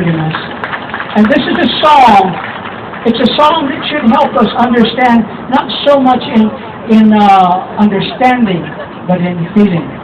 us. And this is a song. It's a song that should help us understand, not so much in understanding, but in feeling.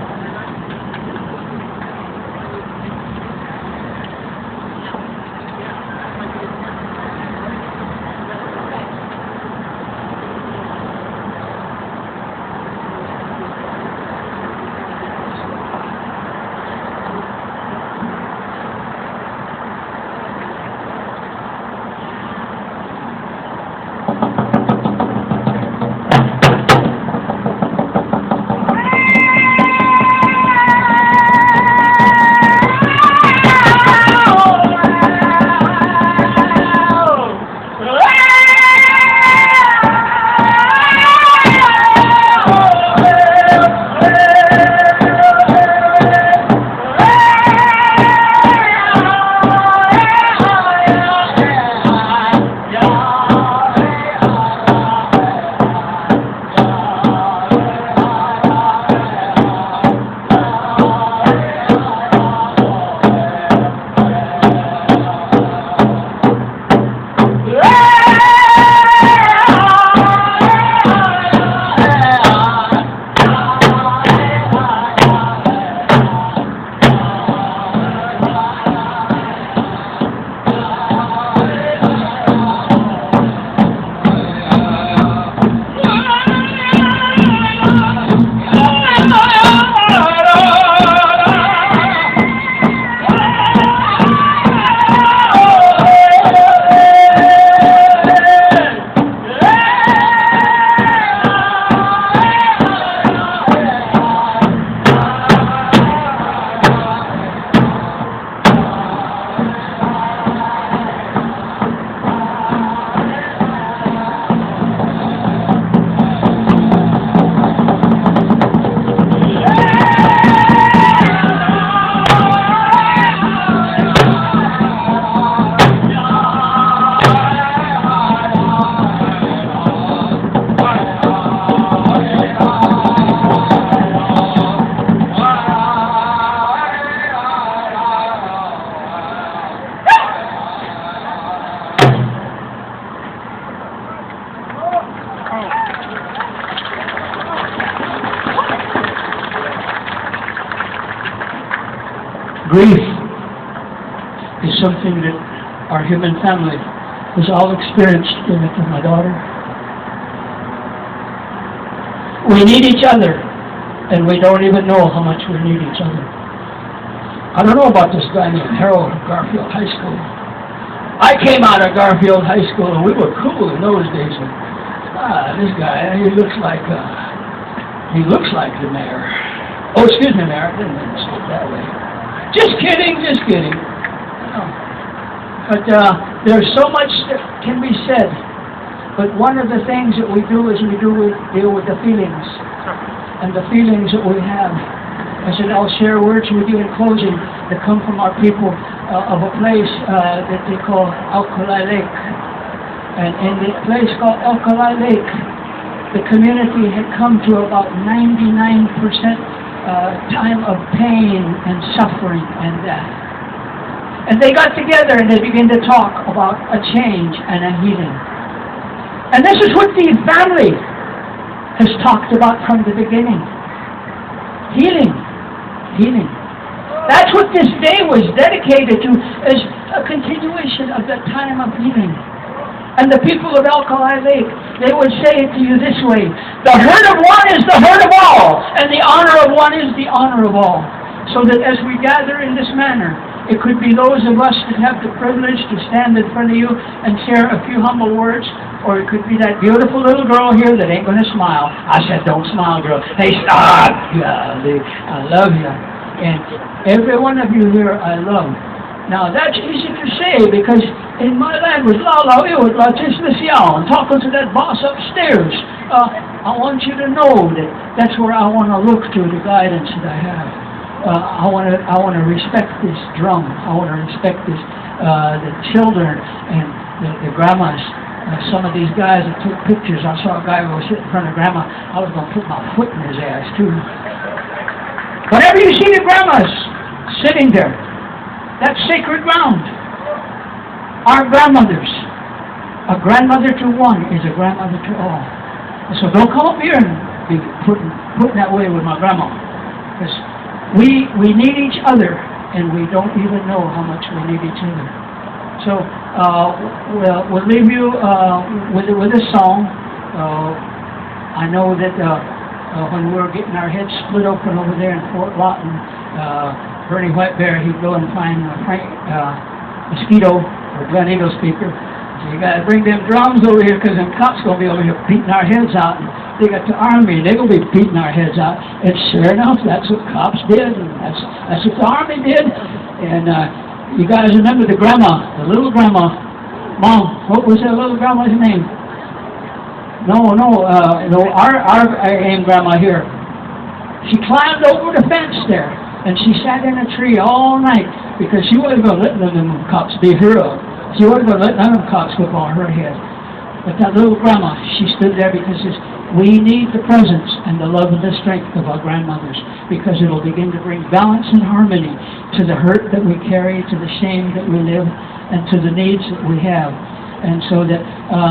Grief is something that our human family has all experienced. Give it to my daughter. We need each other, and we don't even know how much we need each other. I don't know about this guy named Harold of Garfield High School. I came out of Garfield High School, and we were cool in those days. And, this guy, he looks like the mayor. Oh, excuse me, Mayor. I didn't mean to say it that way. Just kidding, just kidding. But there's so much that can be said. But one of the things that we do is we deal with the feelings. And the feelings that we have. I said I'll share words with you in closing that come from our people of a place that they call Alkali Lake. And in the place called Alkali Lake, the community had come to about 99% time of pain and suffering and death. And they got together and they began to talk about a change and a healing. And this is what the family has talked about from the beginning. Healing. Healing. That's what this day was dedicated to, as a continuation of the time of healing. And the people of Alkali Lake, they would say it to you this way: the hurt of one is the hurt of all, and the honor of one is the honor of all. So that as we gather in this manner, it could be those of us that have the privilege to stand in front of you and share a few humble words, or it could be that beautiful little girl here that ain't going to smile. I said, don't smile, girl. Hey, stop! Golly, I love you. And every one of you here, I love. Now, that's easy to say, because in my language, talking to that boss upstairs, I want you to know that that's where I want to look to the guidance that I have. I want to respect this drum. I want to respect this, the children and the grandmas. Some of these guys that took pictures, I saw a guy who was sitting in front of grandma. I was going to put my foot in his ass, too. Whenever you see the grandmas sitting there, that's sacred ground. our grandmothers. A grandmother to one is a grandmother to all. So don't come up here and be put that way with my grandma. Because we need each other, and we don't even know how much we need each other. So we'll leave you with a song. I know that when we were getting our heads split open over there in Fort Lawton, Bernie Whitebear, he'd go and find Frank Mosquito, or Glen Eagle speaker. So you got to bring them drums over here, because them cops going to be over here beating our heads out. And they got the army, and they're going to be beating our heads out. And sure enough, that's what cops did, and that's what the army did. And you guys remember the grandma, the little grandma. Mom, what was that little grandma's name? No, our AIM grandma here. She climbed over the fence there, and she sat in a tree all night, because she wasn't going to let them cops beat her up. She wasn't going to let none of them cops whip on her head. But that little grandma, she stood there because we need the presence and the love and the strength of our grandmothers, because it'll begin to bring balance and harmony to the hurt that we carry, to the shame that we live, and to the needs that we have. And so that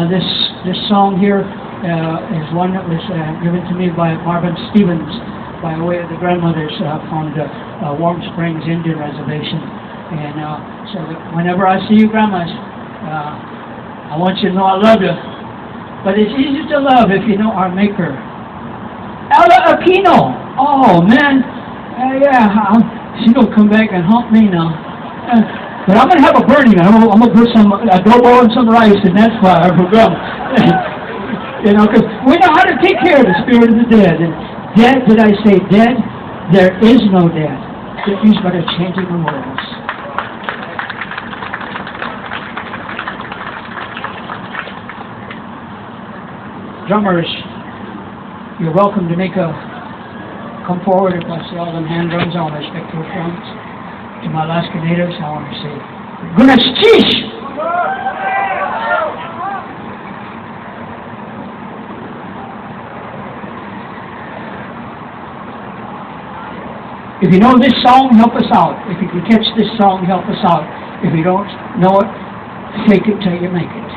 this song here is one that was given to me by Marvin Stevens by way of the grandmothers from the Warm Springs Indian Reservation. And so that whenever I see you grandmas, I want you to know I love you. But it's easy to love if you know our Maker. Ella Aquino! Oh, man. She's going to come back and hump me now. But I'm going to have a burning. I'm going to put some adobo and some rice in that fire for grandma. You know, because we know how to take care of the spirit of the dead. And dead, did I say dead? There is no dead. It means but a changing the worlds. Drummers, you're welcome to come forward. If I see all them hand drums, I want to respect those drums. To my Alaska natives, I want to say, Gunas Chish! If you know this song, help us out. If you can catch this song, help us out. If you don't know it, fake it till you make it.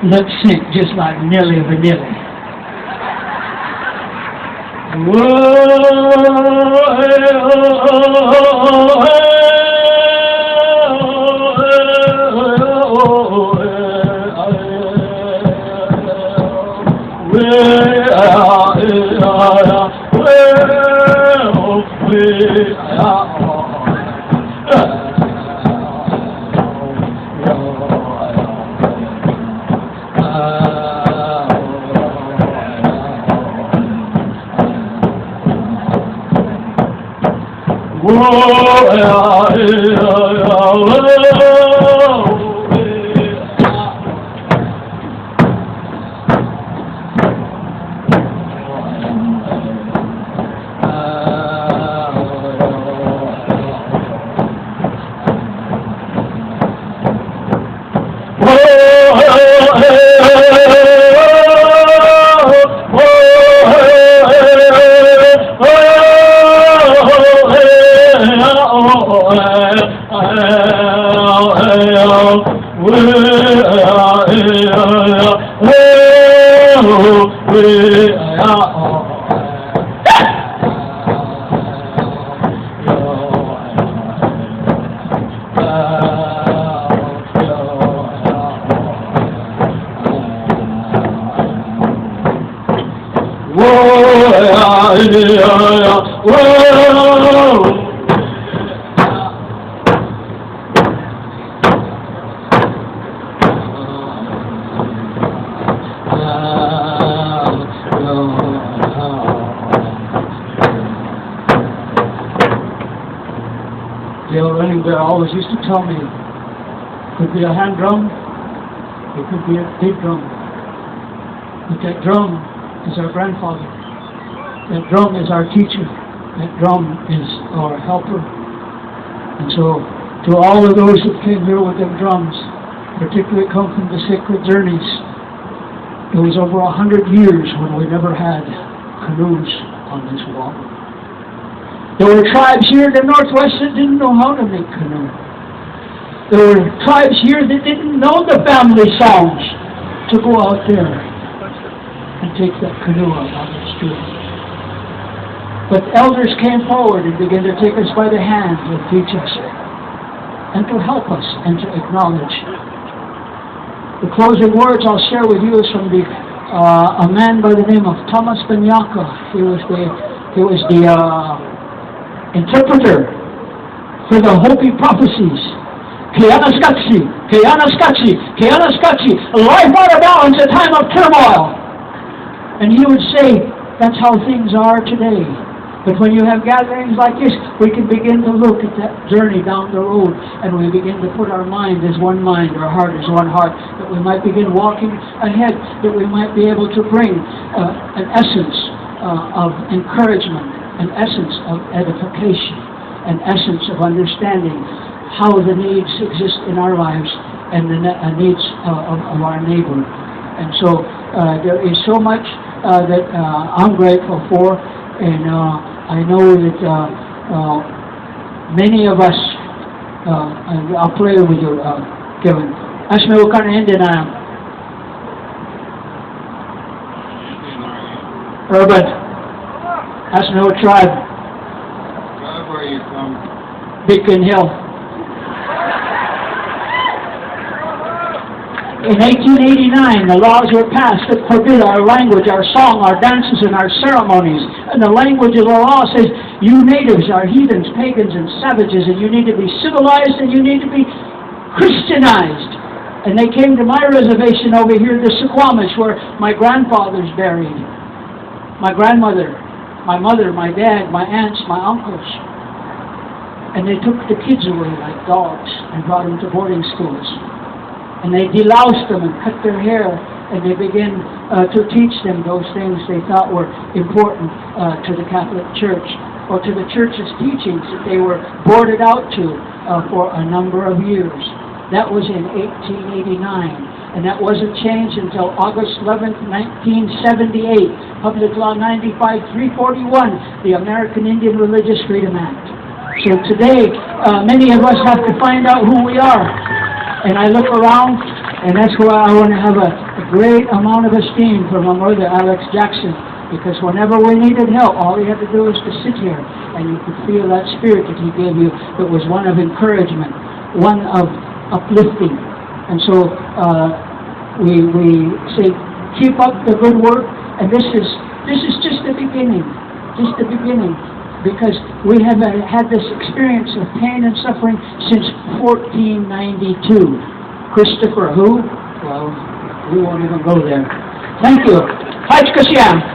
Lip sync just like Nelly Vanilli. They always used to tell me, it could be a hand drum, it could be a big drum. But that drum is our grandfather. That drum is our teacher. That drum is our helper. And so, to all of those that came here with them drums, particularly come from the sacred journeys, it was over 100 years when we never had canoes on this water. There were tribes here in the Northwest that didn't know how to make canoe. There were tribes here that didn't know the family songs to go out there and take that canoe out on its journey. But elders came forward and began to take us by the hand and teach us and to help us and to acknowledge. The closing words I'll share with you is from a man by the name of Thomas Banyaka. He was the interpreter for the Hopi prophecies. Kianaskatsi, Kianaskatsi, Kianaskatsi, life out of balance, a time of turmoil. And he would say, that's how things are today. But when you have gatherings like this, we can begin to look at that journey down the road, and we begin to put our mind as one mind, our heart as one heart, that we might begin walking ahead, that we might be able to bring an essence of encouragement, an essence of edification, an essence of understanding how the needs exist in our lives and the needs of our neighbor. And so there is so much that I'm grateful for, and I know that many of us, I'll play with you, Kevin. Ask me what kind of Indian I am. Urban. Ask me what tribe. Tribe, where are you from? Beacon Hill. In 1889, the laws were passed that forbid our language, our song, our dances, and our ceremonies. And the language of the law says, you natives are heathens, pagans, and savages, and you need to be civilized, and you need to be Christianized. And they came to my reservation over here, the Suquamish, where my grandfather's buried. My grandmother, my mother, my dad, my aunts, my uncles. And they took the kids away like dogs and brought them to boarding schools. And they deloused them and cut their hair, and they began to teach them those things they thought were important to the Catholic Church, or to the Church's teachings that they were boarded out to for a number of years. That was in 1889, and that wasn't changed until August 11th, 1978, Public Law 95-341, the American Indian Religious Freedom Act. So today, many of us have to find out who we are. And I look around, and that's why I want to have a great amount of esteem for my mother, Alex Jackson, because whenever we needed help, all you had to do was to sit here, and you could feel that spirit that he gave you that was one of encouragement, one of uplifting. And so we say, keep up the good work, and this is just the beginning, because we have had this experience of pain and suffering since 1492. Christopher who? Well, we won't even go there. Thank you. Hajj Kashyam.